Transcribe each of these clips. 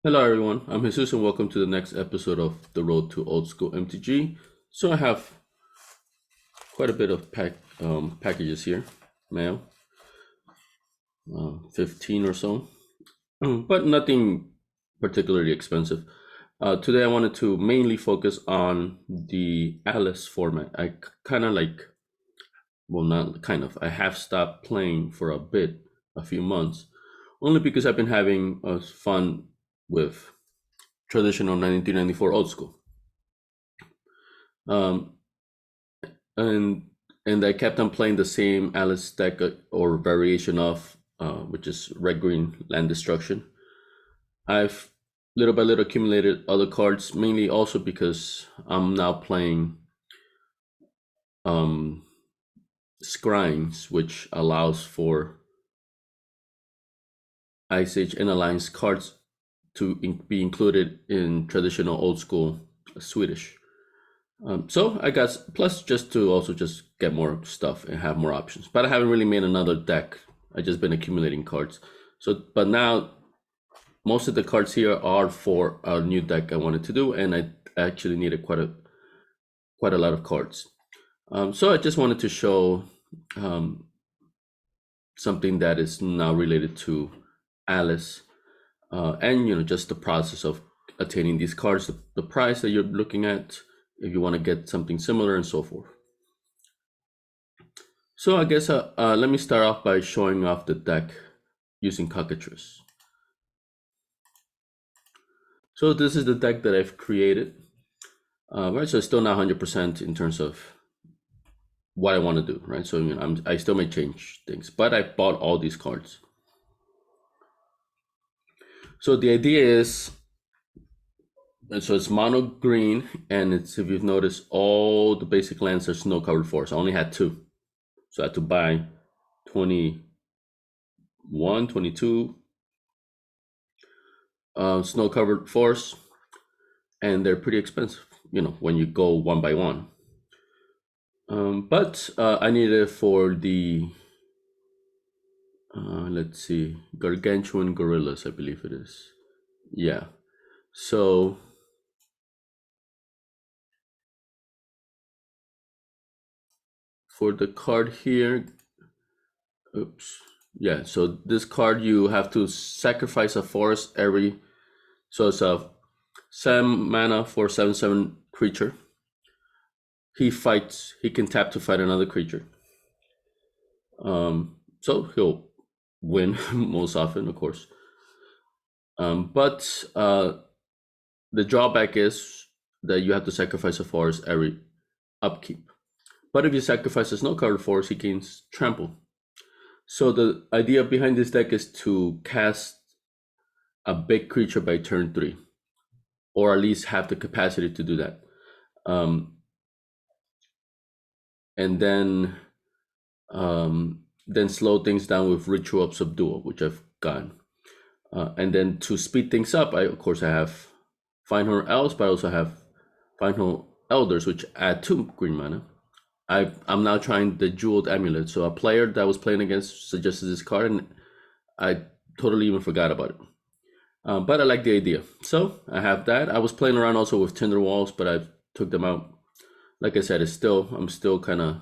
Hello everyone, I'm Jesus and welcome to the next episode of The Road to Old School MTG. So I have quite a bit of packages here, mail, 15 or so, but nothing particularly expensive. Today I wanted to mainly focus on the Alice format. I kind of like, well not kind of, I have stopped playing for a bit, a few months, only because I've been having fun with traditional 1994 old school. Um, and and I kept on playing the same Alice deck or variation of, which is red green land destruction. I've little by little accumulated other cards, mainly also because I'm now playing um, Scryings, which allows for Ice Age and Alliance cards to be included in traditional old school Swedish. So I got plus just to also just get more stuff and have more options. But I haven't really made another deck. I just been accumulating cards. So, but now most of the cards here are for a new deck I wanted to do, and I actually needed quite a lot of cards. So I just wanted to show um, something that is now related to Alice, and just the process of attaining these cards, the price that you're looking at, if you want to get something similar, and so forth. So I guess let me start off by showing off the deck using Cockatrice. So this is the deck that I've created. Right, so it's still not 100% in terms of what I want to do, right? So I still may change things, but I bought all these cards. So the idea is, so it's mono green, and it's, if you've noticed, all the basic lands are snow covered forests. I only had two, so I had to buy 21, 22 snow covered forests, and they're pretty expensive, when you go one by one. But I needed it for the, let's see, gargantuan gorillas, I believe it is. Yeah. So for the card here, oops. Yeah, so this card you have to sacrifice a forest every, so it's a 7 mana for 7/7 creature. He can tap to fight another creature. So he'll win most often, of course. But the drawback is that you have to sacrifice a forest every upkeep. But if you sacrifice a snow covered forest, he gains trample. So the idea behind this deck is to cast a big creature by turn 3, or at least have the capacity to do that. Um, and then slow things down with Ritual of Subdual, which I've gotten. And then to speed things up, I have Finehorn Elves, but I also have Finehorn Elders, which add 2 green mana. I'm now trying the Jeweled Amulet. So a player that I was playing against suggested this card, and I totally even forgot about it. But I like the idea. So I have that. I was playing around also with Tinder Walls, but I took them out. Like I said, I'm still kind of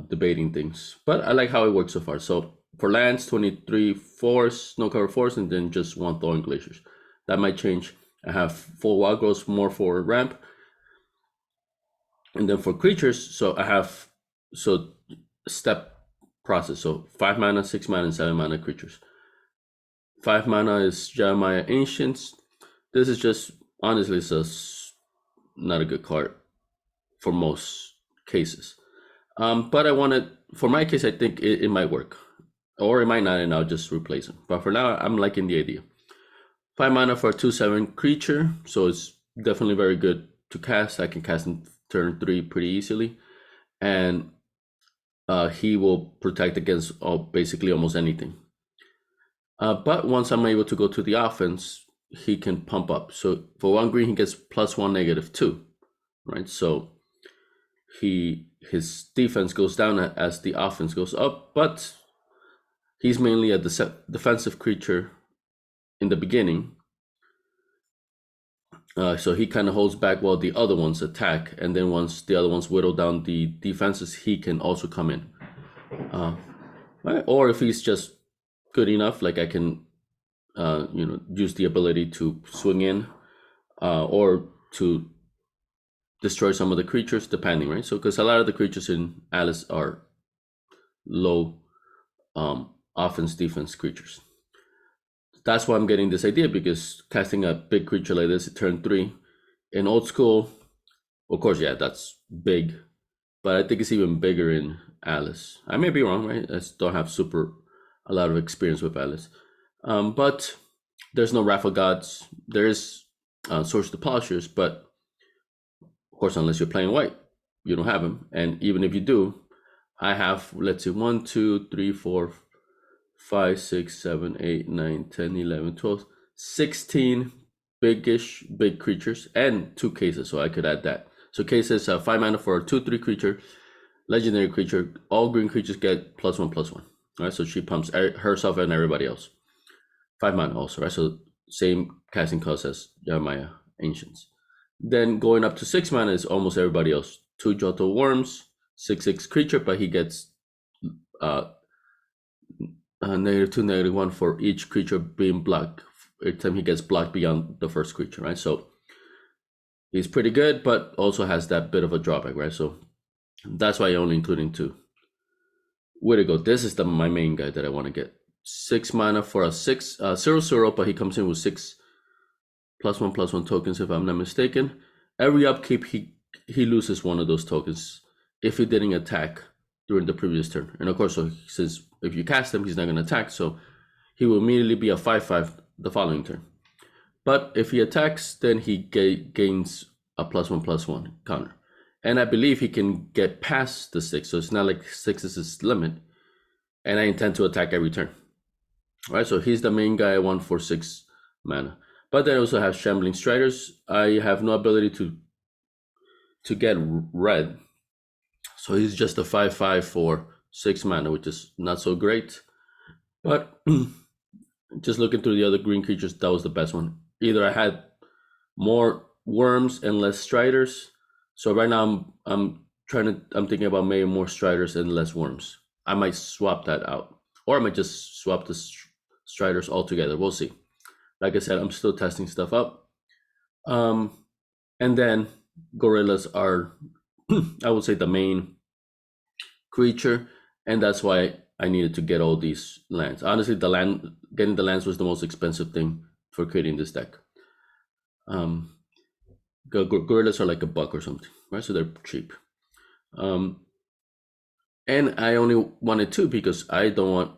debating things, but I like how it works so far. So for lands, 23 forests, snow cover forests, and then just 1 thawing glaciers. That might change. I have 4 wild growths, more for ramp, and then for creatures, so I have step process. So 5 mana, 6 mana, and 7 mana creatures. 5 mana is Jeremiah Ancients. This is just, honestly, it's just not a good card for most cases. But I wanted, for my case, I think it might work, or it might not, and I'll just replace them. But for now, I'm liking the idea. 5 mana for a 2/7 creature, so it's definitely very good to cast. I can cast in turn 3 pretty easily, and he will protect against basically almost anything. But once I'm able to go to the offense, he can pump up. So for 1 green, he gets +1, -2, right? So his defense goes down as the offense goes up, but he's mainly a defensive creature in the beginning, So he kind of holds back while the other ones attack, and then once the other ones whittle down the defenses, he can also come in. Right? Or if he's just good enough, like I can, use the ability to swing in, or to destroy some of the creatures, depending, right? So because a lot of the creatures in Alice are low offense defense creatures. That's why I'm getting this idea, because casting a big creature like this at turn 3 in old school, of course, yeah, that's big, but I think it's even bigger in Alice. I may be wrong, right? I just don't have a lot of experience with Alice. But there's no Wrath of Gods. There is Source of the Polishers, but of course, unless you're playing white, you don't have them. And even if you do, I have, let's see, 1, 2, 3, 4, 5, 6, 7, 8, 9, 10, 11, 12, 16 big creatures and 2 cases. So I could add that. So cases, 5 mana for a 2/3 creature, legendary creature. All green creatures get +1/+1. Right, so she pumps herself and everybody else. 5 mana also, right? So same casting cost as Jeremiah Ancients. Then going up to 6 mana is almost everybody else. 2 Johto Worms, 6/6 creature, but he gets -2, -1 for each creature being blocked. Every time he gets blocked beyond the first creature, right? So he's pretty good, but also has that bit of a drawback, right? So that's why I only including 2. Where to go? This is my main guy that I want to get. 6 mana for a 6/0/0, but he comes in with 6 +1/+1 tokens, if I'm not mistaken. Every upkeep, he loses one of those tokens if he didn't attack during the previous turn. And of course, so since if you cast him, he's not going to attack, so he will immediately be a 5/5 the following turn. But if he attacks, then he gains a +1/+1 counter. And I believe he can get past the 6, so it's not like 6 is his limit. And I intend to attack every turn. All right, so he's the main guy I want for 6 mana. But then I also have Shambling Striders. I have no ability to get red. So he's just a 5/5 for 6 mana, which is not so great. But just looking through the other green creatures, that was the best one. Either I had more worms and less striders. So right now I'm thinking about maybe more striders and less worms. I might swap that out, or I might just swap the striders altogether. We'll see. Like I said, I'm still testing stuff up. And then gorillas are, I would say, the main creature, and that's why I needed to get all these lands. Honestly, getting the lands was the most expensive thing for creating this deck. Gorillas are like $1 or something, right? So they're cheap. And I only wanted 2 because I don't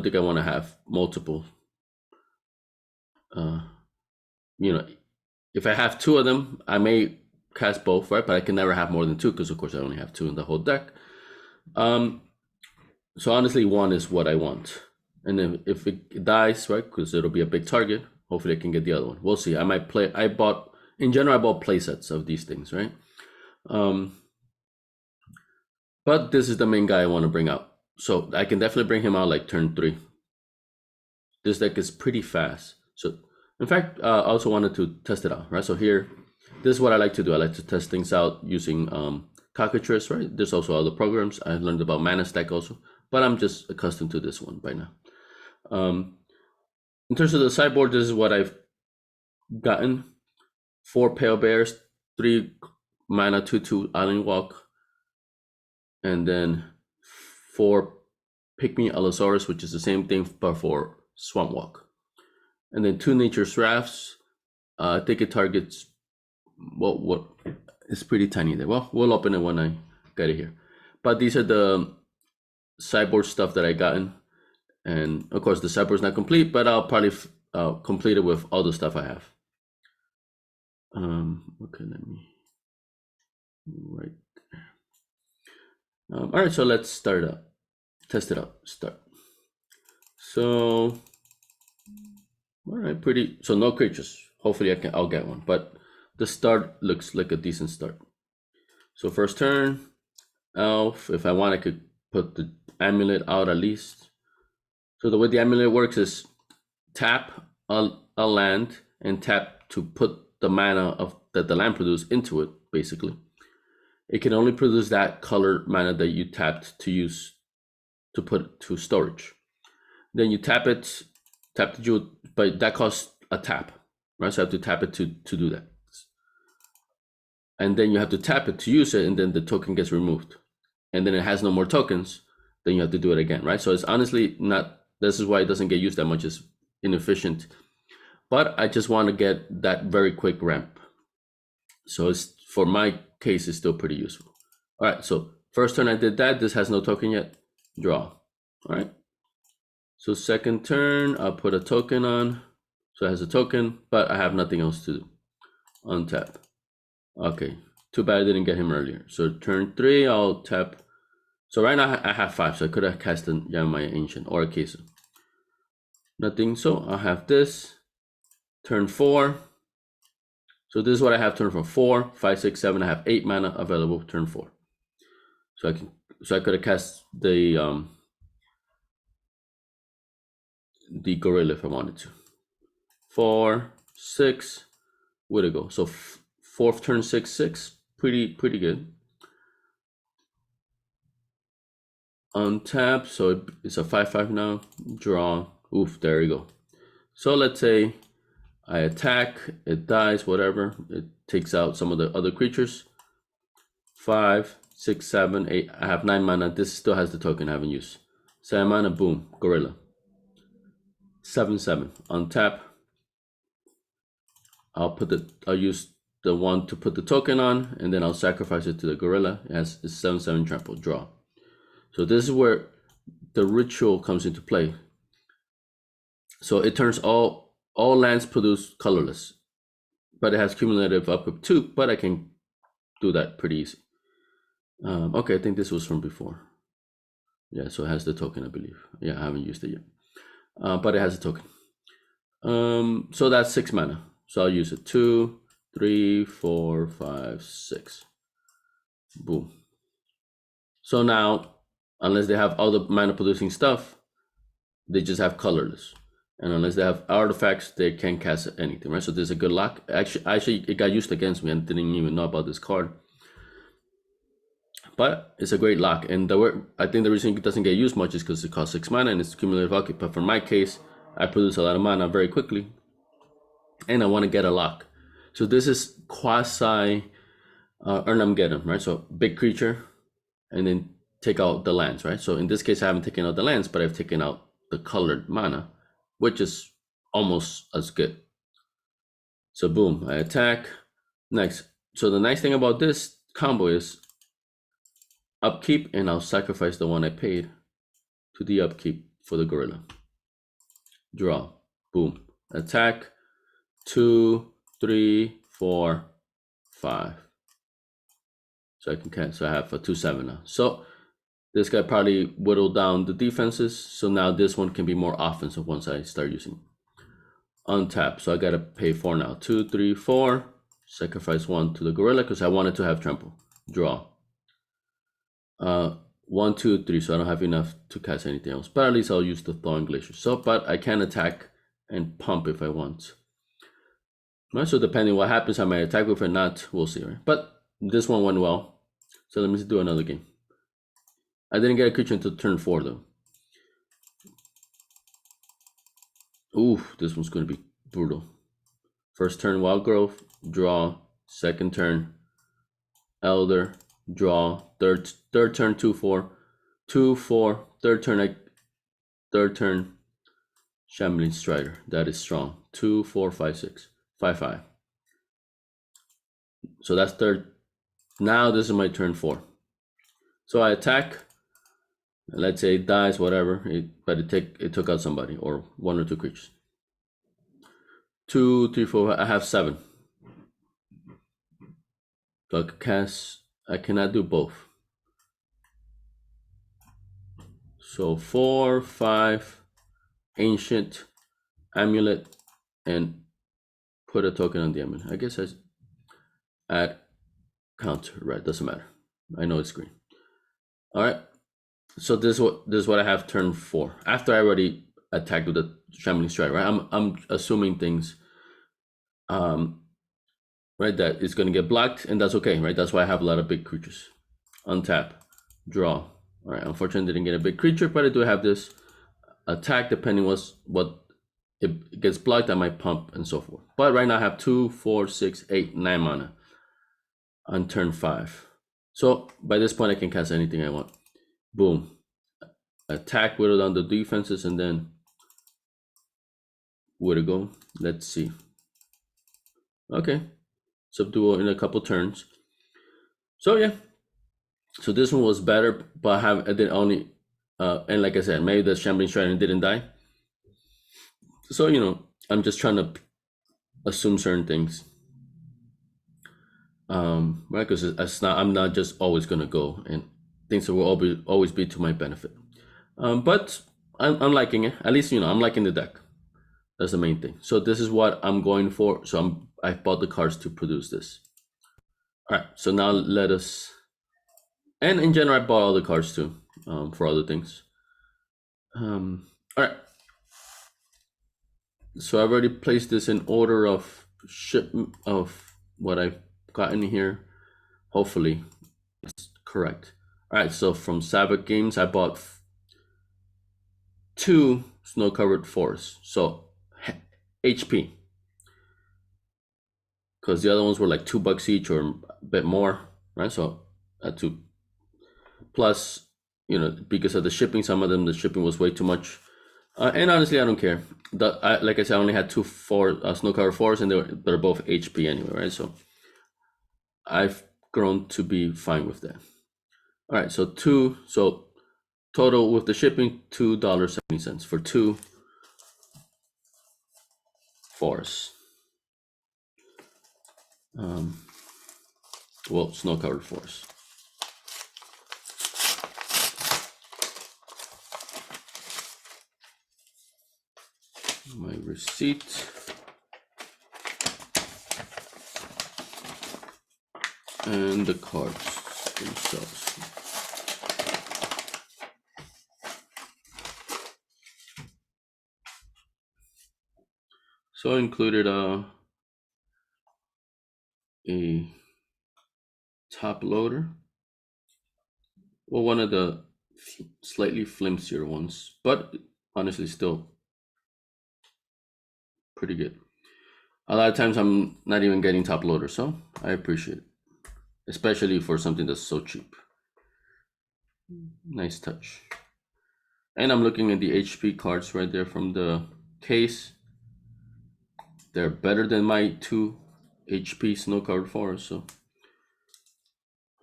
think I want to have multiple. If I have 2 of them, I may cast both, right? But I can never have more than 2 because, of course, I only have 2 in the whole deck. So honestly, 1 is what I want. And then if it dies, right, because it'll be a big target, hopefully I can get the other one. We'll see. I bought play sets of these things, right? But this is the main guy I want to bring out. So I can definitely bring him out like turn 3. This deck is pretty fast. So in fact, I also wanted to test it out, right? So here, this is what I like to do. I like to test things out using Cockatrice, right? There's also other programs. I learned about Mana Stack also, but I'm just accustomed to this one by now. In terms of the sideboard, this is what I've gotten. 4 Pale Bears, 3 mana 2/2 Island Walk, and then 4 Pygmy Allosaurus, which is the same thing but for Swamp Walk. And then 2 Nature's Rafts. I think it targets, what it's pretty tiny there. Well, we'll open it when I get it here. But these are the sideboard stuff that I gotten. And of course the sideboard's not complete, but I'll probably complete it with all the stuff I have. Okay, let me right there. All right, so let's start up. Test it out. Start. So, all right, so no creatures. Hopefully I'll get one, but the start looks like a decent start. So first turn, Elf. If I want, I could put the amulet out at least. So the way the amulet works is tap a land and tap to put the mana of that the land produced into it, basically. It can only produce that colored mana that you tapped to use to put to storage. Then you tap the jewel, but that costs a tap, right? So I have to tap it to do that. And then you have to tap it to use it, and then the token gets removed. And then it has no more tokens, then you have to do it again, right? So it's honestly not, this is why it doesn't get used that much, it's inefficient. But I just want to get that very quick ramp. So it's, for my case, it's still pretty useful. All right, so first turn I did that. This has no token yet. Draw. All right. So second turn, I'll put a token on. So it has a token, but I have nothing else to do. Untap. Okay, too bad I didn't get him earlier. So turn 3, I'll tap. So right now I have 5, so I could have cast a Yamamaya Ancient or a Kesa. Nothing, so I'll have this. Turn 4. So this is what I have turn for 4, 5, 6, 7. I have 8 mana available turn 4. So I could have cast the gorilla if I wanted to. 4, 6. Where'd it go? So fourth turn 6, 6. Pretty good. Untap, so it's a 5/5 now. Draw. Oof, there you go. So let's say I attack, it dies, whatever. It takes out some of the other creatures. 5, 6, 7, 8. I have 9 mana. This still has the token I haven't used. 7 mana, boom, gorilla. 7/7. Untap. I'll use the one to put the token on, and then I'll sacrifice it to the gorilla. It has 7/7 trample. Draw. So this is where the ritual comes into play. So it turns all lands produced colorless, but it has cumulative up to 2, but I can do that pretty easy. Okay, I think this was from before. Yeah, so it has the token, I believe. Yeah, I haven't used it yet, but it has a token. So that's 6 mana. So I'll use it. 2, 3, 4, 5, 6. Boom. So now, unless they have other mana producing stuff, they just have colorless. And unless they have artifacts, they can't cast anything, right? So there's a good lock. Actually, it got used against me and didn't even know about this card. But it's a great lock. And I think the reason it doesn't get used much is because it costs 6 mana and it's cumulative upkeep. But for my case, I produce a lot of mana very quickly. And I want to get a lock. So this is quasi Urnamgeddon, right? So big creature, and then take out the lands, right? So in this case, I haven't taken out the lands, but I've taken out the colored mana, which is almost as good. So boom, I attack. Next. So the nice thing about this combo is upkeep, and I'll sacrifice the one I paid to the upkeep for the gorilla. Draw. Boom. Attack. 2, 3, 4, 5. So I can cast. So I have a 2/7 now. So this guy probably whittled down the defenses. So now this one can be more offensive once I start using. Untap. So I gotta pay 4 now. 2, 3, 4. Sacrifice 1 to the gorilla because I wanted to have trample. Draw. 1, 2, 3. So I don't have enough to cast anything else. But at least I'll use the Thawing Glacier. So, but I can attack and pump if I want. Right, so depending what happens, I might attack with it or not. We'll see, right? But this one went well. So let me do another game. I didn't get a creature until turn 4 though. Ooh, this one's going to be brutal. First turn, Wild Growth, draw. Second turn, Elder, draw. Third turn, 2/4, 2/4. Third turn, Shambling Strider. That is strong. 2, 4, 5, 6, 5, 5. So that's third. Now this is my turn 4. So I attack. Let's say it dies, whatever. But it took out somebody or 1 or 2 creatures. 2, 3, 4. I have 7. So I could cast. I cannot do both. So 4, 5, Ancient, Amulet, and put a token on the amulet. I guess I add counter. Right, doesn't matter. I know it's green. All right. So this is what I have turn 4. After I already attacked with the Shambling Strider, right? I'm assuming things right? That is going to get blocked, and that's okay, right? That's why I have a lot of big creatures. Untap, draw. All right, unfortunately, I didn't get a big creature, but I do have this attack. Depending what it gets blocked, I might pump and so forth. But right now, I have 2, 4, 6, 8, 9 mana on turn 5. So by this point, I can cast anything I want. Boom. Attack, whittle down the defenses, and then where to go? Let's see. Okay, subdual in a couple turns. So yeah, so this one was better, but I did only, and like I said, maybe the Shambling Strider didn't die. So I'm just trying to assume certain things, right? Because I'm not just always gonna go, and things will always be to my benefit. But I'm liking it. At least I'm liking the deck. That's the main thing. So this is what I'm going for. So I bought the cards to produce this. All right. So now let us. And in general, I bought all the cards too, for other things. All right. So I've already placed this in order of shipment of what I've gotten here. Hopefully, it's correct. All right. So from Sabbath Games, I bought 2 snow-covered forests. So HP, because the other ones were like $2 each or a bit more, right? So I had to, plus, because of the shipping, some of them the shipping was way too much, and honestly, I don't care. Like I said, I only had 2 snow cover forests, and they're both HP anyway, right? So I've grown to be fine with that. All right, so total with the shipping, $2.70 for 2 forests. Well, snow covered forests. My receipt. And the cards themselves. So I included a top loader. Well, one of the slightly flimsier ones, but honestly still pretty good. A lot of times I'm not even getting top loader, so I appreciate it, especially for something that's so cheap. Nice touch. And I'm looking at the HP cards right there from the case. They're better than my 2 HP snow covered forests, so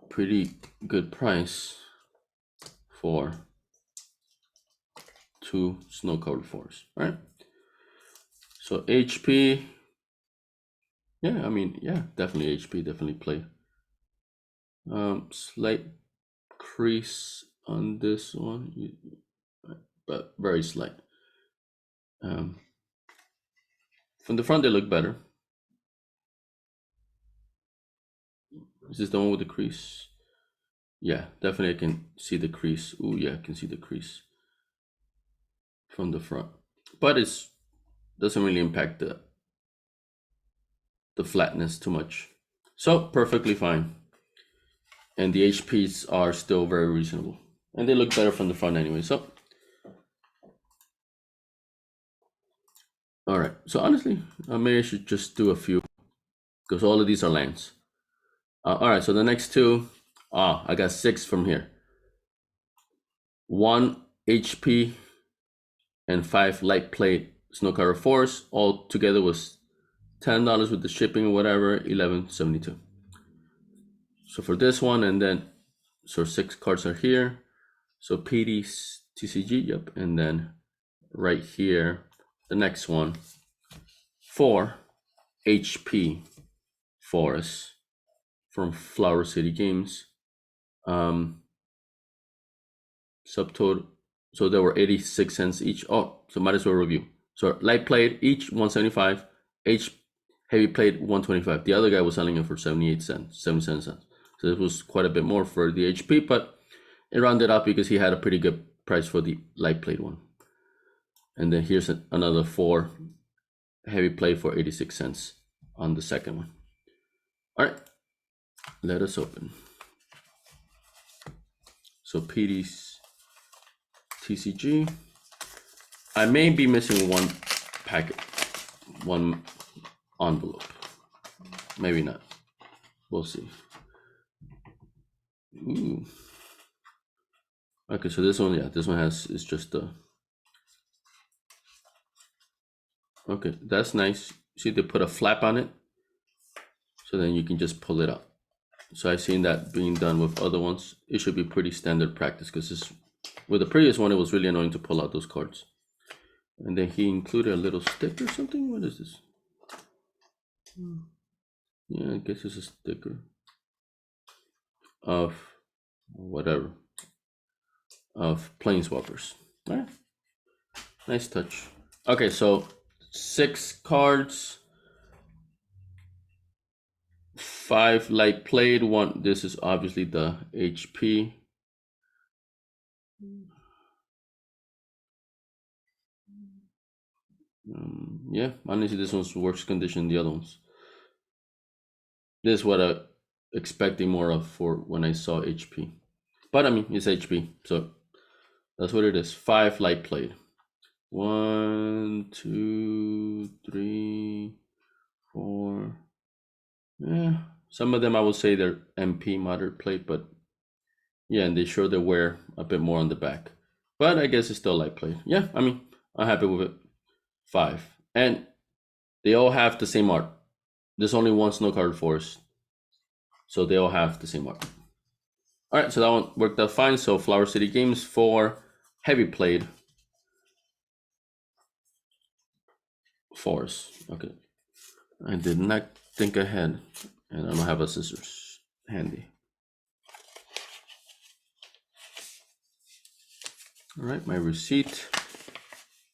pretty good price for 2 snow covered forests. All right. So HP, yeah, I mean, yeah, definitely HP, definitely play. Slight crease on this one, but very slight. From the front, they look better. Is this the one with the crease? Yeah, definitely I can see the crease. Oh yeah, I can see the crease from the front, but it doesn't really impact the flatness too much. So perfectly fine. And the HPs are still very reasonable, and they look better from the front anyway. So, all right. So honestly, maybe I should just do a few, because all of these are lands. All right. So the next 2, I got 6 from here. 1 HP and 5 light plate snow cover force. All together was $10 with the shipping or whatever, $11.72. So for this one, and then so 6 cards are here. So PD TCG, yep, and then right here, the next one, 4 HP Forest from Flower City Games. Subtotal, so there were 86 cents each. Oh, so might as well review. So light plate each 175, heavy plate 125. The other guy was selling it for 77 cents. So it was quite a bit more for the HP, but it rounded up because he had a pretty good price for the light plate one. And then here's another 4 heavy plate for 86 cents on the second one. All right, let us open. So PD's TCG. I may be missing one packet, one envelope. Maybe not. We'll see. Ooh. Okay, so this one, yeah, this one is just the. Okay, that's nice. See, they put a flap on it, so then you can just pull it out. So I've seen that being done with other ones. It should be pretty standard practice because this, with the previous one, it was really annoying to pull out those cards. And then he included a little stick or something. What is this? Yeah, I guess it's a sticker of whatever, of Planeswalkers. All right, nice touch. Okay, so 6 cards, 5 light played. One. This is obviously the HP. Yeah, honestly, this one's worse condition than the other ones. This is what I expecting more of for when I saw HP. But I mean, it's HP, so that's what it is. 5 light played. 1, 2, 3, 4. Yeah, some of them I will say they're MP moderate plate, but yeah, and they show the wear a bit more on the back. But I guess it's still light plate. Yeah, I mean, I'm happy with it. 5. And they all have the same art. There's only one snow card forest. So they all have the same art. All right, so that one worked out fine. So Flower City Games for heavy played forest. Okay. I did not think ahead, and I don't have a scissors handy. All right, my receipt.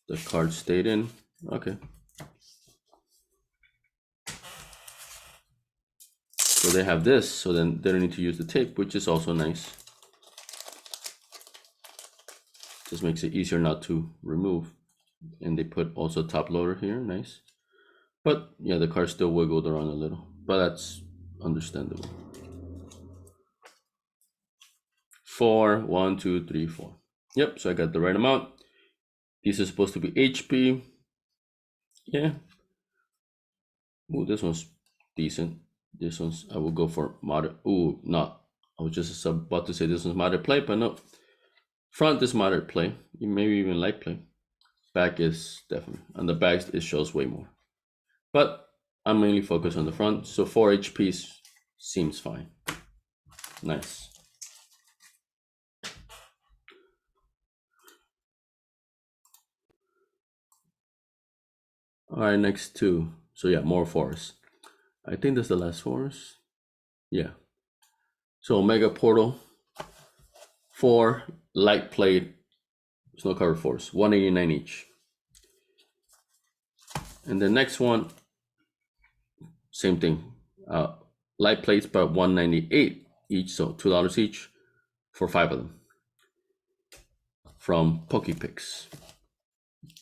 The card stayed in. Okay. So they have this, so then they don't need to use the tape, which is also nice. Just makes it easier not to remove. And they put also top loader here, nice. But yeah, the card still wiggled around a little, but that's understandable. 4, 1, 2, 3, 4. Yep, so I got the right amount. These are supposed to be HP. Yeah. Ooh, this one's decent. This one's, I will go for moderate. Ooh, no. I was just about to say this one's moderate play, but no. Front is moderate play. Maybe even light play. Back is definitely. On the back, it shows way more. But I'm mainly focused on the front. So 4 HPs seems fine. Nice. All right, next 2. So yeah, more forests. I think that's the last forest. Yeah. So Omega Portal, 4 light plate snow cover forest, 189 each. And the next one, same thing. Light plates, but 198 each, so $2 each for 5 of them from PokePix.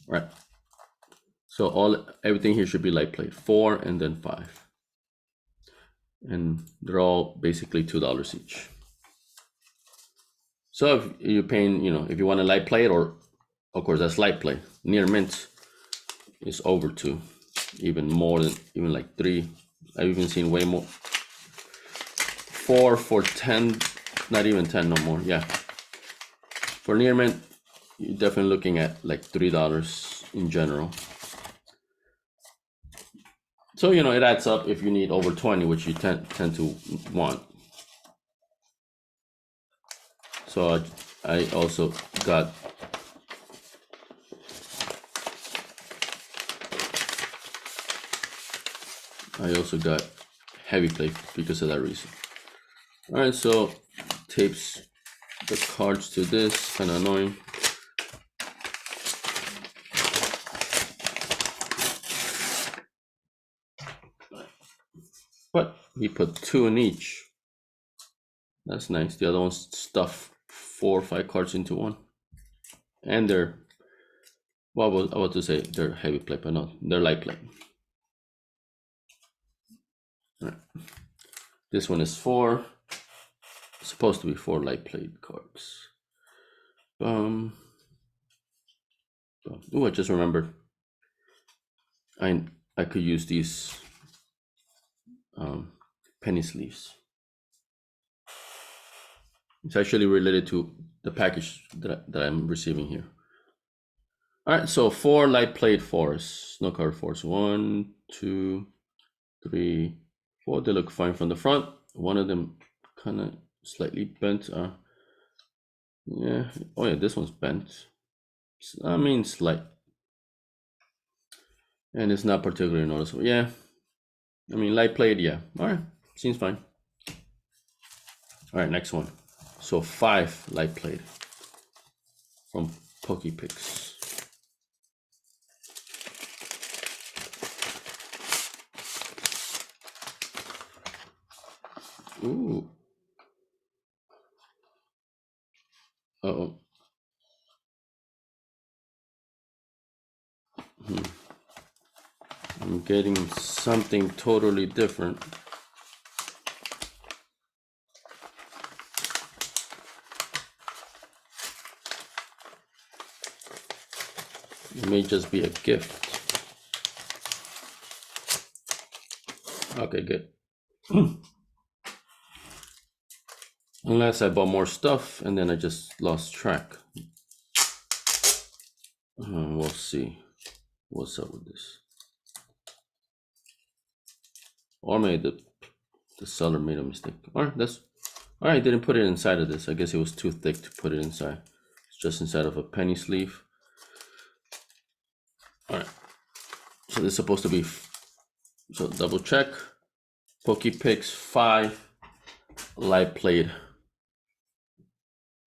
Right. So everything here should be light plate, 4 and then 5. And they're all basically $2 each. So if you're paying, if you want a light plate, or of course that's light plate, near mint is over 2, even more than, even like 3. I've even seen way more. 4 for 10, not even 10 no more. Yeah. For near mint, you're definitely looking at like $3 in general. So, it adds up if you need over 20, which you tend to want. So I also got heavy plate because of that reason. All right, so tapes the cards to this, kind of annoying. But we put 2 in each. That's nice. The other ones stuff 4 or 5 cards into one. And they're, I was to say they're heavy plate, but no, they're light plate. All right. This one is 4. It's supposed to be 4 light plate cards. Oh, I just remembered. I could use these penny sleeves. It's actually related to the package that I'm receiving here. All right, so 4 light plate fours, snow card fours. 1, 2, 3, 4. They look fine from the front. One of them kind of slightly bent. Yeah. Oh yeah, this one's bent. I mean, slight, and it's not particularly noticeable. Yeah. I mean, light plate. Yeah. All right, seems fine. All right, next one. So 5 light plate from Pokepix. Ooh. Uh-oh. I'm getting something totally different. It may just be a gift. Okay, good. Unless I bought more stuff and then I just lost track. We'll see what's up with this. Or maybe the seller made a mistake. All right, I didn't put it inside of this. I guess it was too thick to put it inside. It's just inside of a penny sleeve. All right. So this is supposed to be, so double check. Pokepix 5 light plate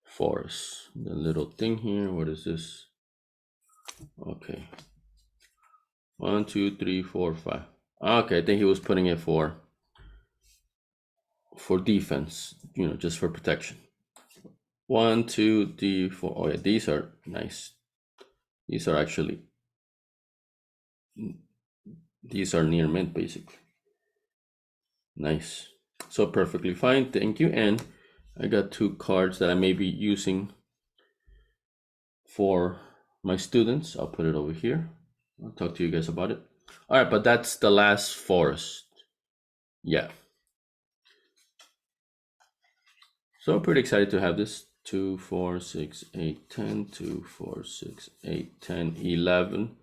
forest. The little thing here, what is this? Okay. 1, 2, 3, 4, 5. Okay, I think he was putting it for defense, just for protection. 1, 2, 3, 4. Oh yeah, these are nice. These are actually, these are near mint basically. Nice. So perfectly fine, thank you. And I got 2 cards that I may be using for my students. I'll put it over here. I'll talk to you guys about it. All right, but that's the last forest. Yeah. So I'm pretty excited to have this. 2, 4, 6, 8, 10, 2, 4, 6, 8, 10, 11.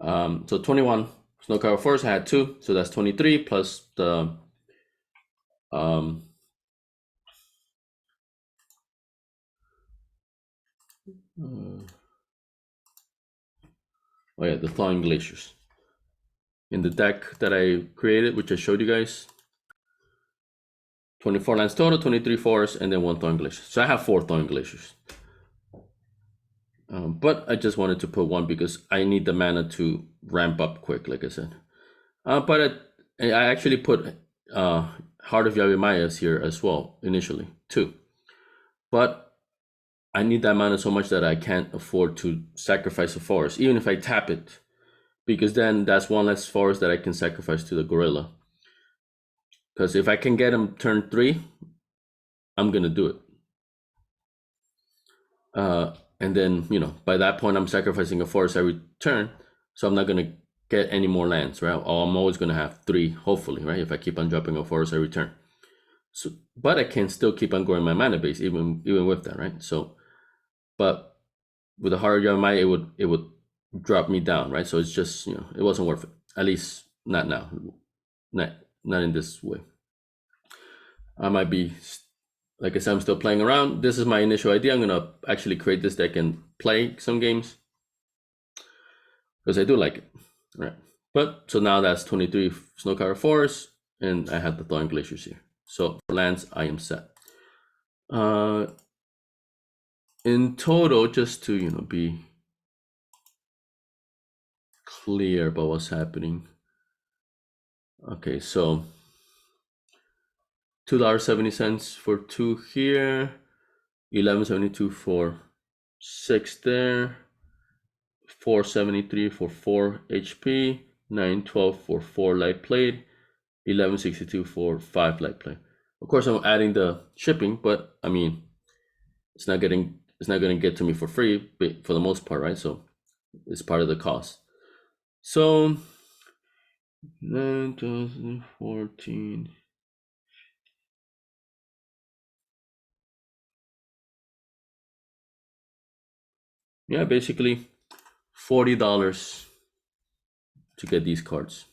So 21 snow cover forest. I had 2, so that's 23 plus the oh yeah, the thawing glaciers in the deck that I created, which I showed you guys. 24 lands total, 23 forests, and then 1 thawing glacier. So I have 4 thawing glaciers. But I just wanted to put 1 because I need the mana to ramp up quick, like I said. But I actually put Heart of Yavimayas here as well initially, 2. But I need that mana so much that I can't afford to sacrifice a forest, even if I tap it, because then that's 1 less forest that I can sacrifice to the gorilla. Because if I can get him turn 3, I'm gonna do it. And then, by that point, I'm sacrificing a forest every turn, so I'm not gonna get any more lands, right? Or I'm always gonna have 3, hopefully, right? If I keep on dropping a forest every turn. So, but I can still keep on growing my mana base even with that, right? So, but with a Heart of Yavimaya, it would drop me down, right? So it's just, it wasn't worth it. At least not now, not in this way. I might be, like I said, I'm still playing around. This is my initial idea. I'm gonna actually create this deck and play some games because I do like it, right? But so now that's 23 snow cover forests, and I have the thawing glaciers here. So for lands, I am set. In total, just to be clear about what's happening. Okay, so $2.70 for 2 here, $11.72 for 6 there, $4.73 for 4 HP, $9.12 for 4 light plate, $11.62 for 5 light plate. Of course, I'm adding the shipping, but I mean, it's not going to get to me for free for the most part, right? So it's part of the cost. So 2014. Yeah, basically $40 to get these cards.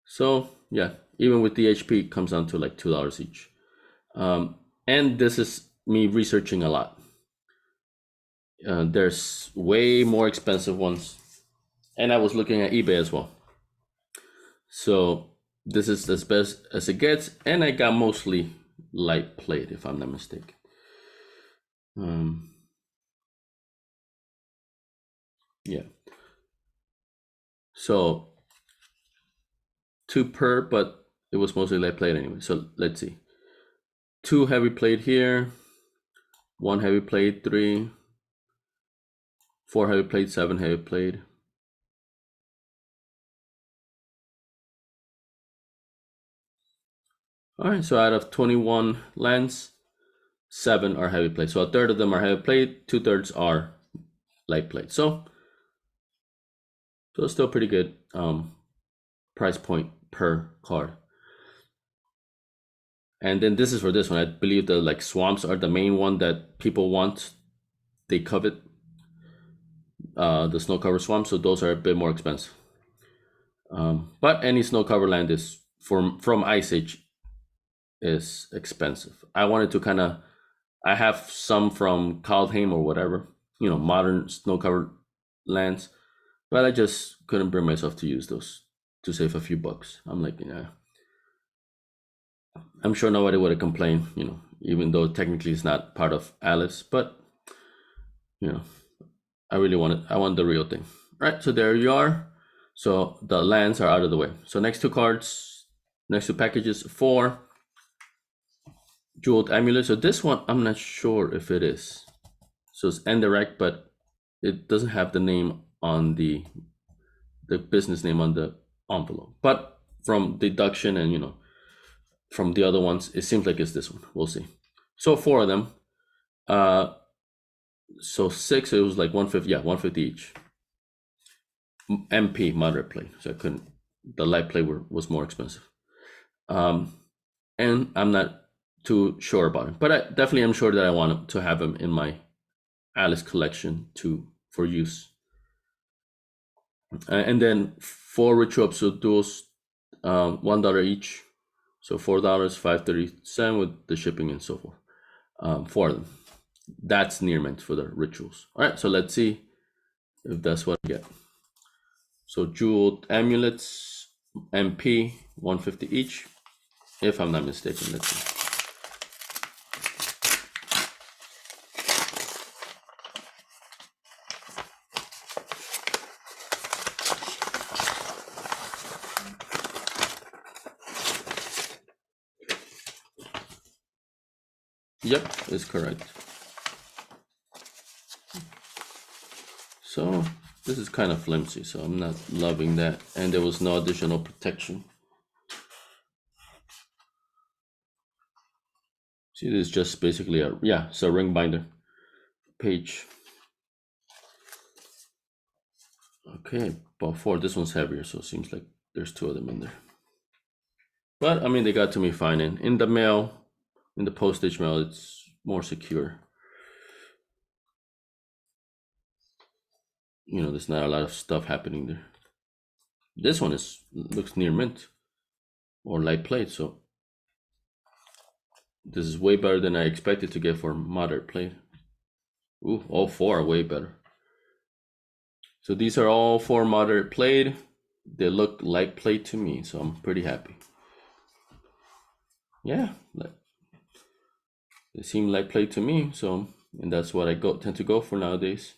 So yeah, even with DHP, it comes down to like $2 each. And this is me researching a lot. There's way more expensive ones, and I was looking at eBay as well. So this is as best as it gets, and I got mostly light plate, if I'm not mistaken. Yeah. So 2 per, but it was mostly light plate anyway. So let's see. 2 heavy plate here, 1 heavy plate, 3, 4 heavy plate, 7 heavy plate. All right, so out of 21 lands, 7 are heavy plate. So a third of them are heavy plate, 2/3 are light plate. So it's still pretty good price point per card. And then this is for this one. I believe the like swamps are the main one that people want. They covet the snow cover swamps, so those are a bit more expensive. But any snow cover land is from Ice Age is expensive. I wanted to kind of, I have some from Kaldheim or whatever, modern snow covered lands, but I just couldn't bring myself to use those to save a few bucks. I'm like, yeah, I'm sure nobody would have complained, even though technically it's not part of Alice, but you know, I really I want the real thing. Right, so there you are. So the lands are out of the way. So next 2 cards, next 2 packages, 4 jeweled amulet. So this one, I'm not sure if it is. So it's indirect, but it doesn't have the name on the business name on the envelope. But from deduction and from the other ones, it seems like it's this one. We'll see. So 4 of them. So 6, it was like 150. Yeah, 150 each. MP moderate plate. So I couldn't. The light plate was more expensive. And I'm not too sure about it, but I definitely am sure that I want to have them in my Alice collection for use. And then 4 ritual so those $1 each, so $4, $5.37 with the shipping and so forth. 4 of them. That's near mint for the rituals. All right, so let's see if that's what I get. So jeweled amulets, MP, 150 each, if I'm not mistaken. Let's see. Yep, is correct. So this is kind of flimsy, so I'm not loving that. And there was no additional protection. See, this is just basically it's a ring binder page. Okay, but 4, this one's heavier, so it seems like there's 2 of them in there. But I mean, they got to me fine. And in the mail, in the postage mail, it's more secure. There's not a lot of stuff happening there. This one looks near mint or light plate, so this is way better than I expected to get for moderate plate. Ooh, all 4 are way better. So these are all 4 moderate plate. They look light plate to me, so I'm pretty happy. Yeah, they seem light plate to me, and that's what I tend to go for nowadays.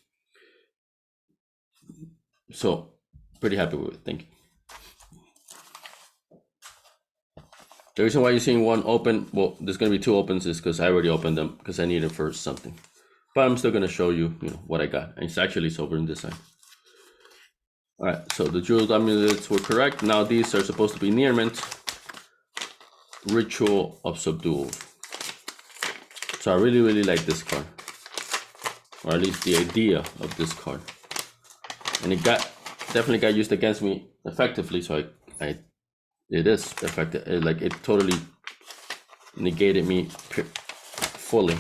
So pretty happy with it. Thank you. The reason why you're seeing one open, well, there's going to be 2 opens, is because I already opened them because I needed first something. But I'm still going to show you, what I got. And it's over in this side. All right, so the jeweled amulets were correct. Now these are supposed to be near mint. Ritual of Subdual. So I really, really like this card, or at least the idea of this card. And it definitely got used against me effectively. So it is effective. It totally negated me fully.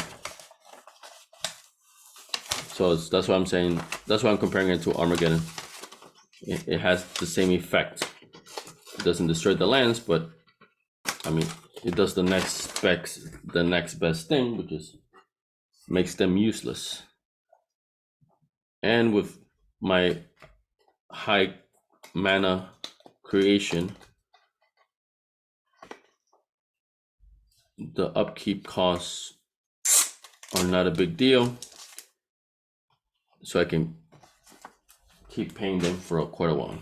So that's why I'm saying. That's why I'm comparing it to Armageddon. It has the same effect. It doesn't destroy the lands, but I mean, it does the next best thing, which is makes them useless. And with my high mana creation, the upkeep costs are not a big deal, so I can keep paying them for quite a while.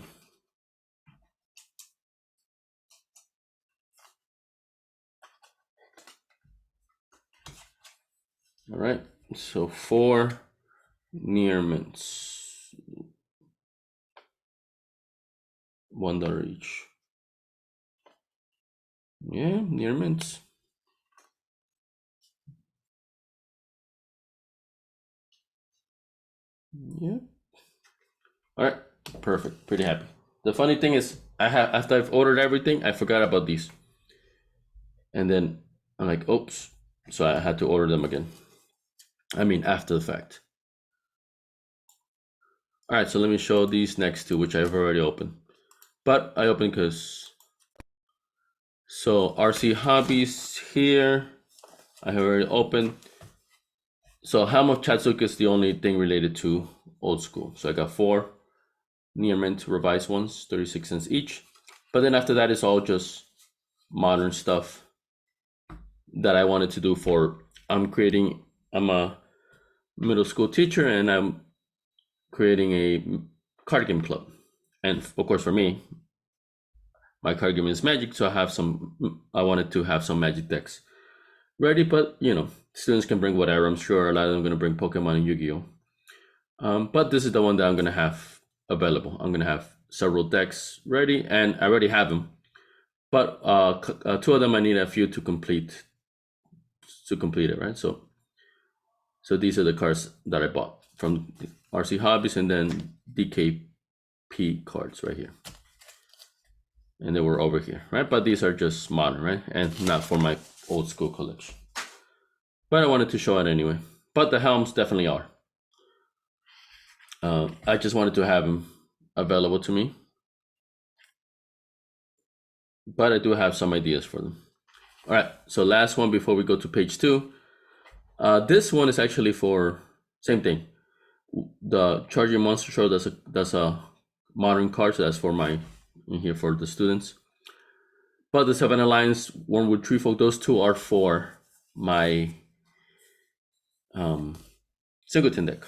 All right, so 4 near mints, $1 each. Yeah, near mints. Yeah. All right, perfect. Pretty happy. The funny thing is, after I've ordered everything, I forgot about these, and then I'm like, oops. So I had to order them again. I mean, after the fact. All right, so let me show these next two, which I've already opened. But I opened because, so RC Hobbies here, I have already opened. So Helm of Chatsuka is the only thing related to old school. So I got 4 near mint revised ones, 36 cents each. But then after that, it's all just modern stuff that I wanted to do I'm a middle school teacher, and I'm creating a card game club. And of course, for me, my card game is Magic, so I wanted to have some Magic decks ready. But students can bring whatever. I'm sure a lot of them are going to bring Pokemon and Yu-Gi-Oh. But this is the one that I'm going to have available. I'm going to have several decks ready, and I already have them. But 2 of them I need a few to complete it, right? So these are the cards that I bought from RC Hobbies, and then DKP cards right here. And they were over here, right? But these are just modern, right? And not for my old school collection. But I wanted to show it anyway. But the helms definitely are. I just wanted to have them available to me. But I do have some ideas for them. All right, so last one before we go to page 2. This one is actually for same thing. The Charging Monster Show, that's a modern card, so that's for in here for the students. But the Seven Alliance, Wormwood Treefolk, those two are for my Singleton deck.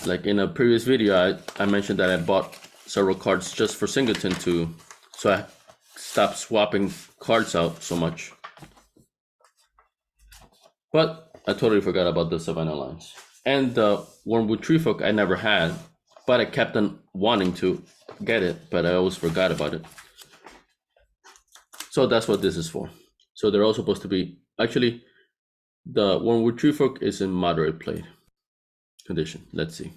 Like in a previous video, I mentioned that I bought several cards just for Singleton so I stopped swapping cards out so much. But I totally forgot about the Savannah Lines. And the Wormwood Treefolk I never had, but I kept on wanting to get it, but I always forgot about it. So that's what this is for. So they're all supposed to be, actually, the Wormwood Treefolk is in moderate play condition. Let's see.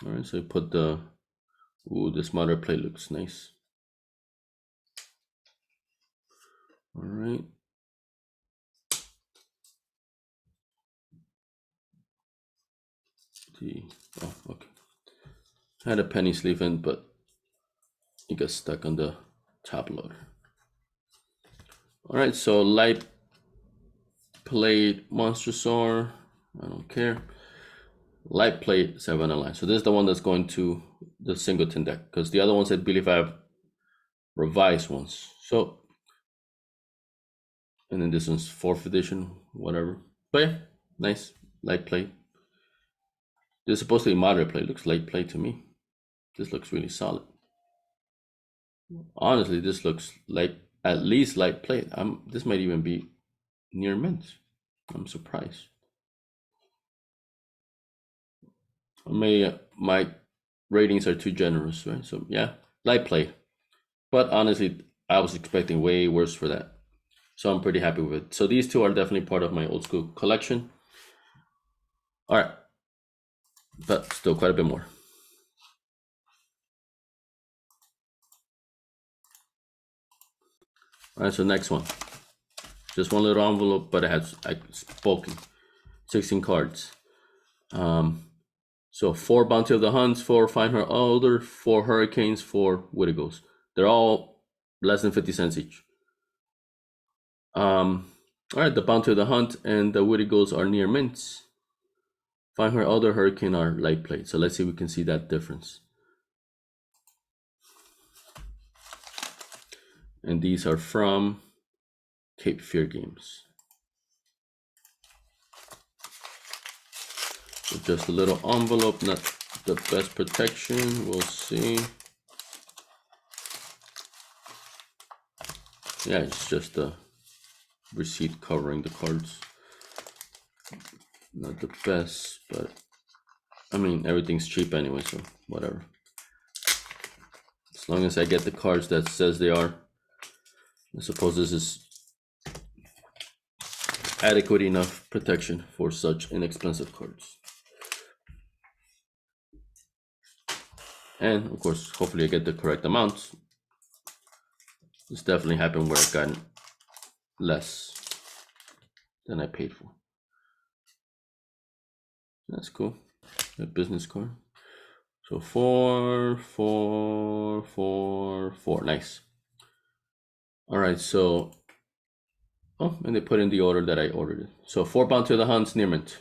All right, so you put this moderate play looks nice. All right. Oh, okay. I had a penny sleeve in, but it got stuck on the top loader. All right, so light plate Monstrosaur, I don't care. Light plate Savannah Line. So this is the one that's going to the Singleton deck, because the other ones I believe I have revised ones. So, and then this one's 4th edition, whatever. But yeah, nice light plate. This is supposed to be moderate plate. Looks light plate to me. This looks really solid. Honestly, this looks like at least light plate. This might even be near mint. I'm surprised. My ratings are too generous, right? So yeah, light play. But honestly, I was expecting way worse for that. So I'm pretty happy with it. So these two are definitely part of my old school collection. All right, but still quite a bit more. All right, so next one. Just one little envelope, but it has bulky. 16 cards. Um, so 4 Bounty of the Hunts, 4 Find Her Elder, 4 Hurricanes, 4 Widigos. They're all less than 50 cents each. All right, the Bounty of the Hunt and the Widigos are near mints. Find Her Elder, Hurricane are light plate. So let's see if we can see that difference. And these are from Cape Fear Games. So just a little envelope, not the best protection. We'll see. Yeah, it's just a receipt covering the cards. Not the best, but I mean, everything's cheap anyway, so whatever. As long as I get the cards that says they are, I suppose this is adequate enough protection for such inexpensive cards. And of course, hopefully I get the correct amount. This definitely happened where I got less than I paid for. That's cool. A business card. So 4, 4, 4, 4. Nice. All right, so and they put in the order that I ordered it. So 4 Bounty of the Hunts near mint.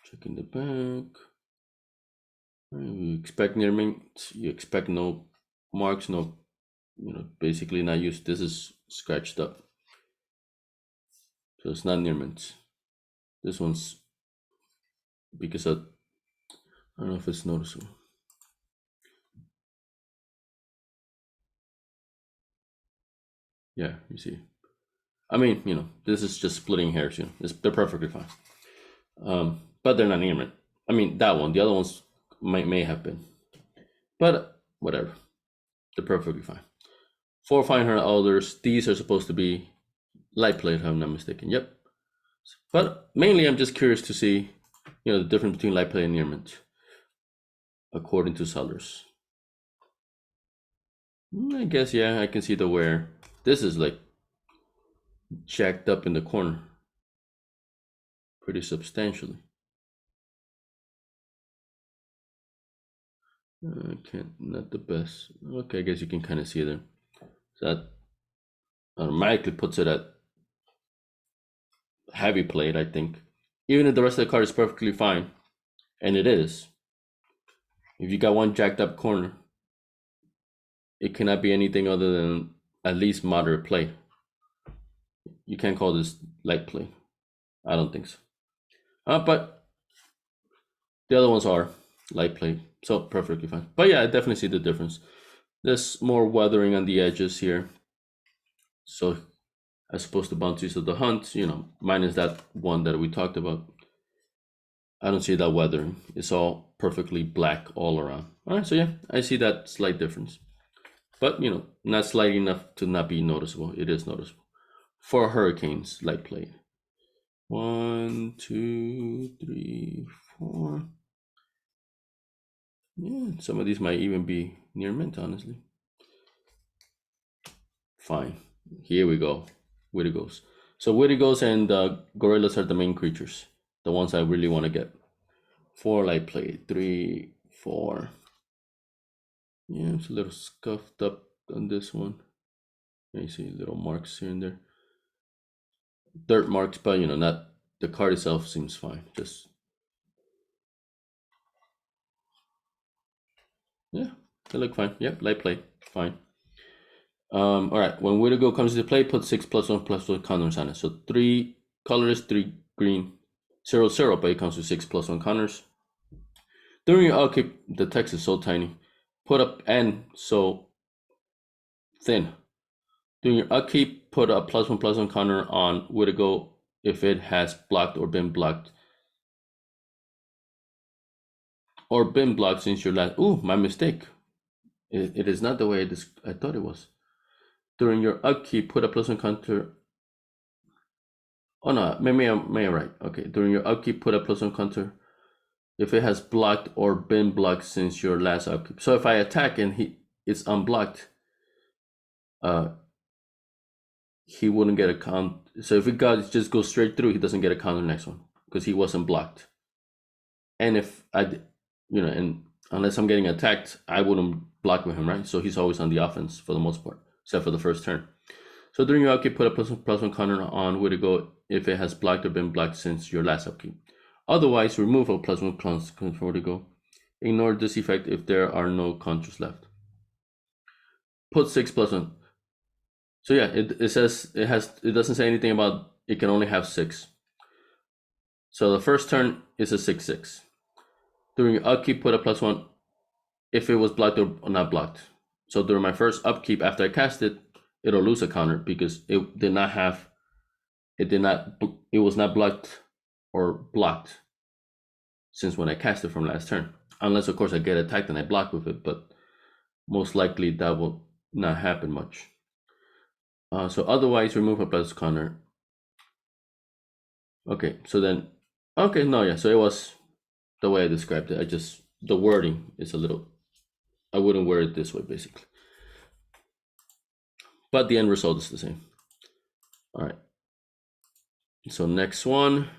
Checking the back. You expect near mint. You expect no marks, no, basically not used. This is scratched up, so it's not near mint. This one's because I don't know if it's noticeable. Yeah, you see. I mean, this is just splitting hairs. They're perfectly fine. But they're not near mint. I mean, that one. The other ones may have been, but whatever. They're perfectly fine. 4 Fine Her Elders. These are supposed to be light plate, if I'm not mistaken. Yep. But mainly, I'm just curious to see, the difference between light plate and near mint, according to sellers. I guess, yeah, I can see the wear. This is like jacked up in the corner pretty substantially. I can't, not the best. Okay, I guess you can kind of see there. So that automatically puts it at heavy plate, I think. Even if the rest of the card is perfectly fine, and it is, if you got one jacked up corner, it cannot be anything other than at least moderate play. You can't call this light play. I don't think so. But the other ones are light play, so perfectly fine. But yeah, I definitely see the difference. There's more weathering on the edges here. So as opposed to bounties of the hunt, minus that one that we talked about, I don't see that weathering. It's all perfectly black all around. All right, so yeah, I see that slight difference. But, not slight enough to not be noticeable. It is noticeable. 4 Hurricanes, light plate. 1, 2, 3, 4. Yeah, some of these might even be near mint, honestly. Fine. Here we go. Widigos. So Widigos and gorillas are the main creatures. The ones I really want to get. 4 light plate. 3, 4. Yeah, it's a little scuffed up on this one. You see little marks here and there. Dirt marks, but not the card itself seems fine. Just yeah, they look fine. Yep, light play, fine. All right. When Widigo comes into play, put 6+1/+1 counters on it. So 3 colors, 3 green, 0/0, but it comes with 6+1 counters. During your upkeep, the text is so tiny. Put up and so thin. During your upkeep, put a +1/+1 counter on Wittigo if it has blocked or been blocked. Or been blocked since your last. Ooh, my mistake. It is not the way I thought it was. During your upkeep, put a +1 counter. Oh no, maybe I'm right. Okay, during your upkeep, put a +1 counter if it has blocked or been blocked since your last upkeep. So if I attack and it's unblocked, he wouldn't get a count. So if it just goes straight through, he doesn't get a counter next one because he wasn't blocked. And if and unless I'm getting attacked, I wouldn't block with him, right? So he's always on the offense for the most part, except for the first turn. So during your upkeep, put a +1/+1 counter on Wittigo if it has blocked or been blocked since your last upkeep. Otherwise, remove a +1 counter from Wittigo. Ignore this effect if there are no counters left. Put 6 +1. So yeah, it says it doesn't say anything about it can only have 6. So the first turn is a 6/6. During your upkeep, put a +1 if it was blocked or not blocked. So during my first upkeep after I cast it, it'll lose a counter because it was not blocked or blocked since when I cast it from last turn. Unless of course I get attacked and I block with it, but most likely that will not happen much. So otherwise, remove a plus counter. Okay, so then, okay, no, yeah, so it was the way I described it. The wording is a little, I wouldn't word it this way, basically. But the end result is the same. All right. So next one.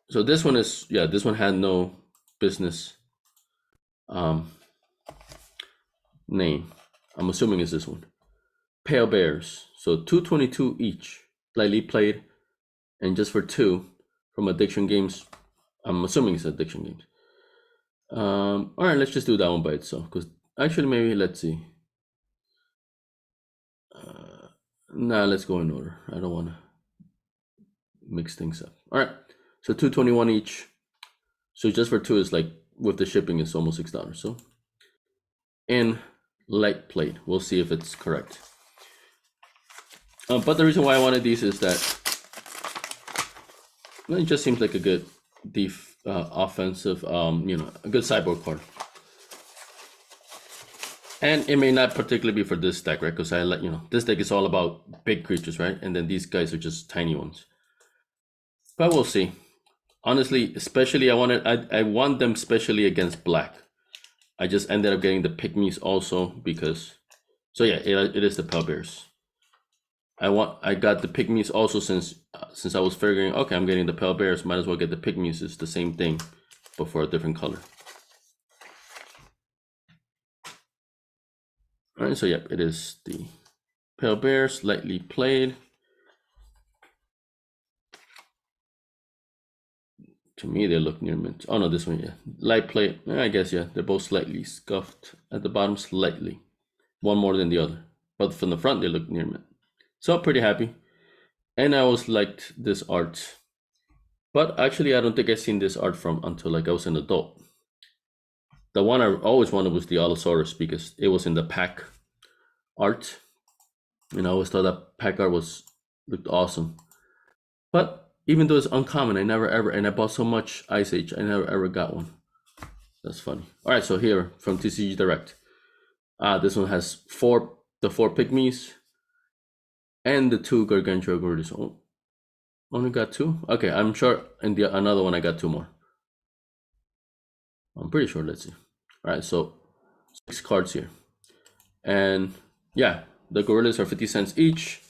So this one this one had no business name. I'm assuming it's this one. Pale Bears. So 222 each, lightly played, and just for 2 from Addiction Games. I'm assuming it's Addiction Games. All right, let's just do that one by itself. Because actually, maybe let's see. Nah, let's go in order. I don't want to mix things up. All right, so 221 each. So just for 2 is like with the shipping, it's almost $6. So in light plate, we'll see if it's correct. But the reason why I wanted these is that it just seems like a good offensive, a good sideboard card. And it may not particularly be for this deck, right? Because this deck is all about big creatures, right? And then these guys are just tiny ones. But we'll see. Honestly, especially I want them especially against black. I just ended up getting the pygmies also because, so yeah, it is the Pale Bears. I got the pygmies also since I was figuring, okay, I'm getting the Pale Bears, might as well get the pygmies. It's the same thing, but for a different color. All right, so yep, it is the Pale Bears, lightly played. To me, they look near mint. Oh no, this one, yeah, light plate. I guess yeah, they're both slightly scuffed at the bottom, slightly, one more than the other, but from the front they look near mint. So I'm pretty happy, and I always liked this art. But actually, I don't think I've seen this art from until like I was an adult. The one I always wanted was the Allosaurus because it was in the pack art, and I always thought that pack art looked awesome. But even though it's uncommon, I never ever, and I bought so much Ice Age, I never ever got one. That's funny. All right, so here from TCG Direct, this one has the four pygmies and the 2 Gargantua Gorgeous. Oh, only got 2. Okay, I'm sure in the another one I got 2 more. I'm pretty sure. Let's see. All right, so 6 cards here, and yeah, the gorillas are 50 cents each.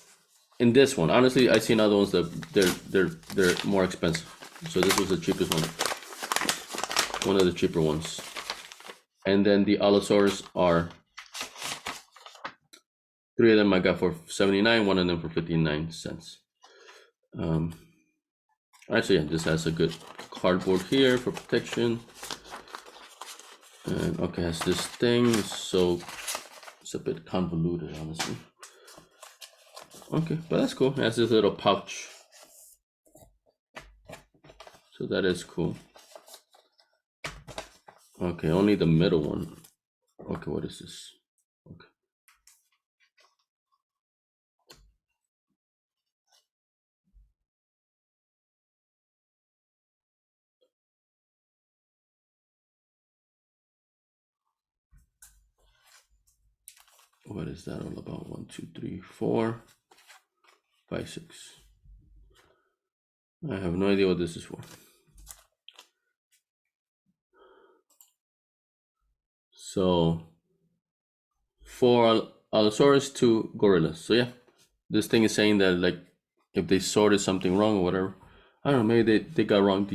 In this one, honestly, I seen other ones that they're more expensive. So this was the cheapest one of the cheaper ones. And then the Allosaurus are 3 of them I got for 79, 1 of them for 59 cents. Actually, yeah, this has a good cardboard here for protection. And okay, has this thing, so it's a bit convoluted, honestly. Okay, but that's cool. It has this little pouch, so that is cool. Okay, only the middle one. Okay, what is this? Okay. What is that all about? 1, 2, 3, 4, 5, 6. I have no idea what this is for. So 4 Allosaurus, 2 gorillas. So yeah, this thing is saying that like if they sorted something wrong or whatever. I don't know, maybe they got wrong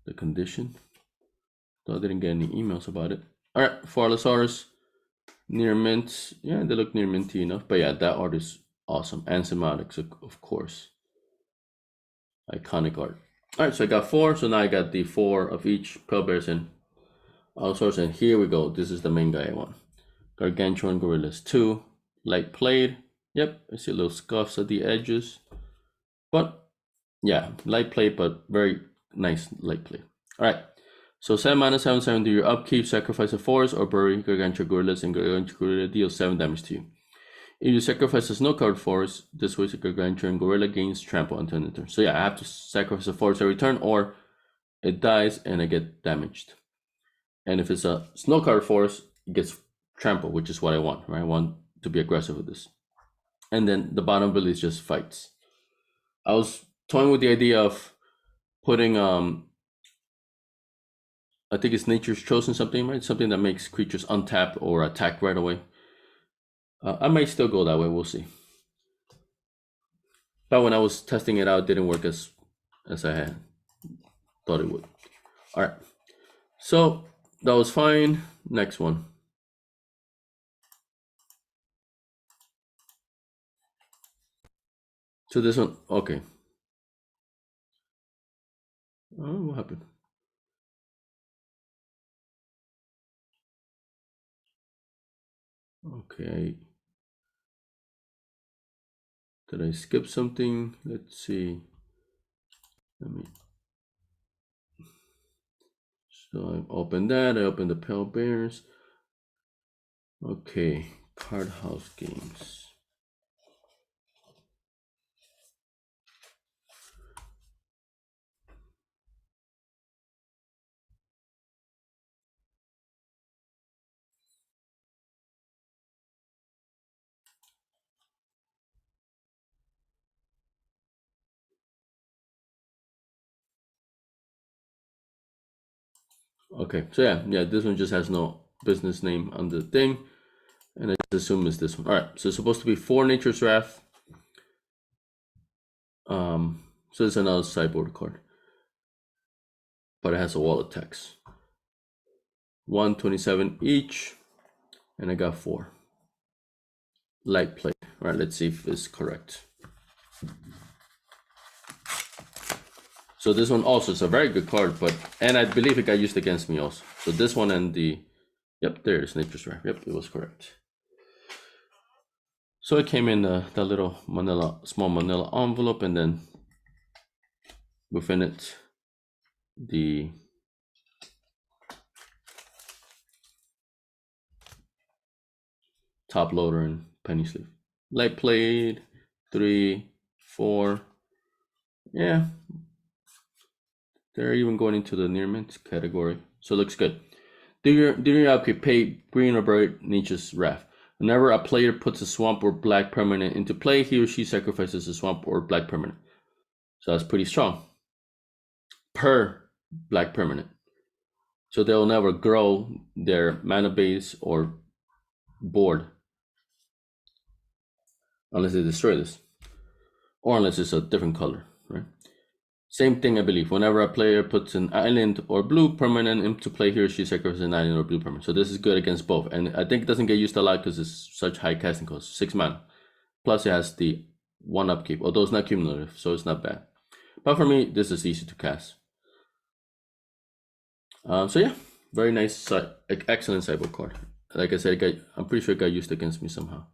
the condition. So I didn't get any emails about it. All right, 4 Allosaurus, near mint. Yeah, they look near minty enough. But yeah, that art is awesome. And semiotics, of course. Iconic art. All right, so I got 4. So now I got the 4 of each pale bears and Allosaurus. And here we go. This is the main guy I want. Gargantuan gorillas 2. Light played. Yep, I see little scuffs at the edges. But yeah, light play, but very nice light play. All right. So 7 mana, 7/7 do your upkeep, sacrifice a forest, or bury Gargantuan gorillas, and Gargantuan gorilla deals 7 damage to you. If you sacrifice a snow covered forest, this way the Gargantuan gorilla gains trample until end of turn. So yeah, I have to sacrifice a forest every turn, or it dies and I get damaged. And if it's a snow covered forest, it gets trample, which is what I want, right? I want to be aggressive with this. And then the bottom ability is just fights. I was toying with the idea of putting I think it's Nature's Chosen something, right? Something that makes creatures untap or attack right away. I might still go that way. We'll see. But when I was testing it out, it didn't work as I had thought it would. All right. So that was fine. Next one. So this one, okay. Oh, what happened? Okay. Did I skip something? Let's see. Let me. So I opened that. I opened the Pale Bears. Okay. Card House Games. Okay, so yeah, this one just has no business name on the thing, and I just assume it's this one. All right, so it's supposed to be 4 Nature's Wrath. So it's another sideboard card, but it has a wall of text. 127 each, and I got 4. Light play. All right, let's see if it's correct. So this one also is a very good card, and I believe it got used against me also. So this one and yep, there's Nature's Wrath. Yep, it was correct. So it came in that little small manila envelope, and then within it, the top loader and penny sleeve. Light played 3, 4. Yeah, they're even going into the near mint category, so it looks good. During your upkeep, pay green or bird Nature's Wrath. Whenever a player puts a swamp or black permanent into play, he or she sacrifices a swamp or black permanent. So that's pretty strong. Per black permanent. So they'll never grow their mana base or board unless they destroy this, or unless it's a different color, right? Same thing, I believe. Whenever a player puts an island or blue permanent into play, he or she sacrifices an island or blue permanent. So this is good against both, and I think it doesn't get used a lot because it's such high casting cost, 6 mana. Plus, it has the 1 upkeep, although it's not cumulative, so it's not bad. But for me, this is easy to cast. So yeah, very nice, excellent sideboard card. Like I said, I'm pretty sure it got used against me somehow.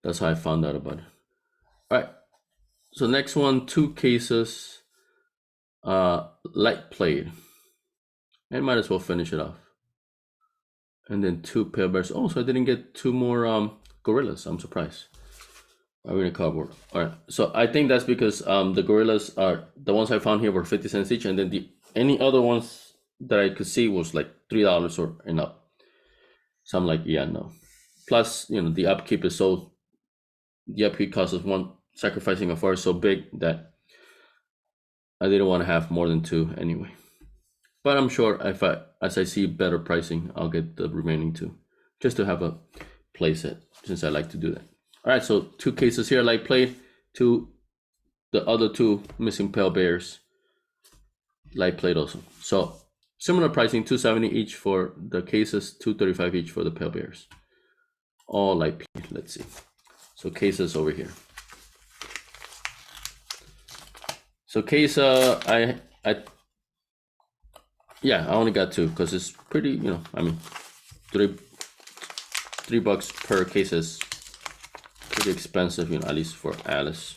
That's how I found out about it. All right. So next one, 2 cases. Light played. And might as well finish it off. And then 2 pale bears. Oh, so I didn't get 2 more gorillas. I'm surprised. I'm in a cardboard. All right. So I think that's because the gorillas are the ones I found here were 50 cents each, and then any other ones that I could see was like $3 or and up. So I'm like, yeah, no. Plus, the upkeep cost of one sacrificing a 4 is so big that I didn't want to have more than 2 anyway. But I'm sure as I see better pricing, I'll get the remaining 2, just to have a playset, since I like to do that. All right, so 2 cases here, light played. The other 2 missing pale bears, light played also. So similar pricing, 270 each for the cases, 235 each for the pale bears. All light played. Let's see. So cases over here. So case, I only got 2 because it's pretty, $3 per case is pretty expensive, at least for Alice.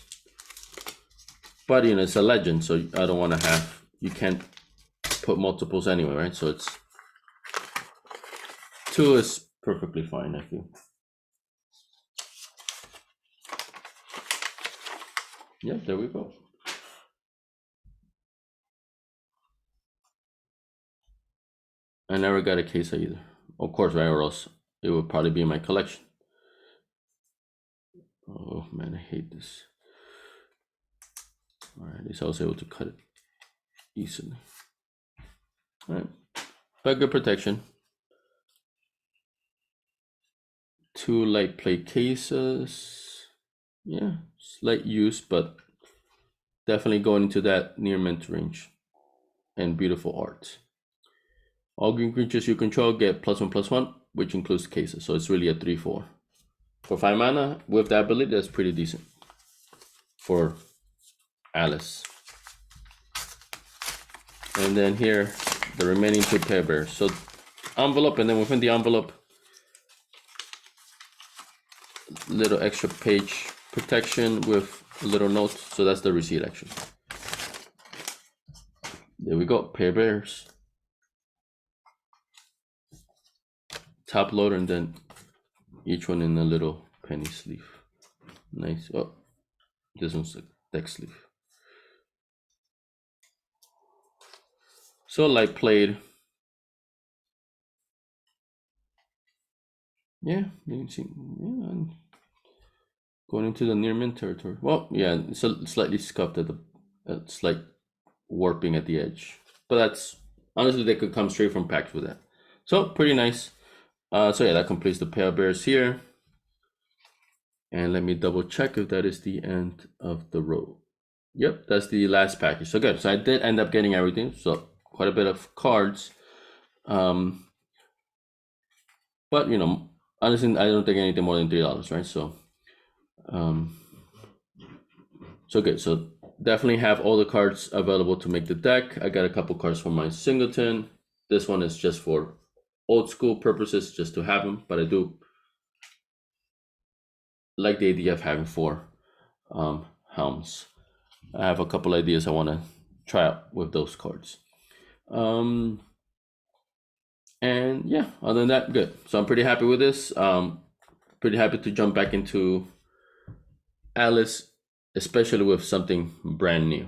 But it's a legend, so I don't want to you can't put multiples anyway, right? So it's 2 is perfectly fine, I feel. Yeah, there we go. I never got a case either. Of course, right, or else it would probably be in my collection. Oh man, I hate this. All right, at least I was able to cut it easily. All right, but good protection. 2 light plate cases. Yeah, slight use, but definitely going into that near mint range. And beautiful art. All green creatures you control get +1/+1, which includes cases. So it's really a 3/4. For 5 mana, with that ability, that's pretty decent for Alice. And then here, the remaining 2 pair bears. So envelope, and then within the envelope, little extra page protection with a little note. So that's the receipt, actually. There we go, pair bears. Top loader, and then each one in a little penny sleeve. Nice. Oh, this one's a deck sleeve. So light played. Yeah, you can see. Yeah, I'm going into the near mint territory. Well, yeah, it's a slightly scuffed at a slight warping at the edge, but that's honestly, they could come straight from packs with that. So pretty nice. So yeah, that completes the pair bears here. And let me double check if that is the end of the row. Yep, that's the last package. So good. So I did end up getting everything. So quite a bit of cards. But honestly, I don't think anything more than $3, right? So so good. So definitely have all the cards available to make the deck. I got a couple cards for my singleton. This one is just for old school purposes, just to have them. But I do like the idea of having 4 helms. I have a couple ideas I want to try out with those cards. And yeah, other than that, good. So I'm pretty happy with this. Pretty happy to jump back into Alice, especially with something brand new.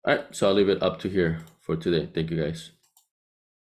All right, so I'll leave it up to here for today. Thank you, guys.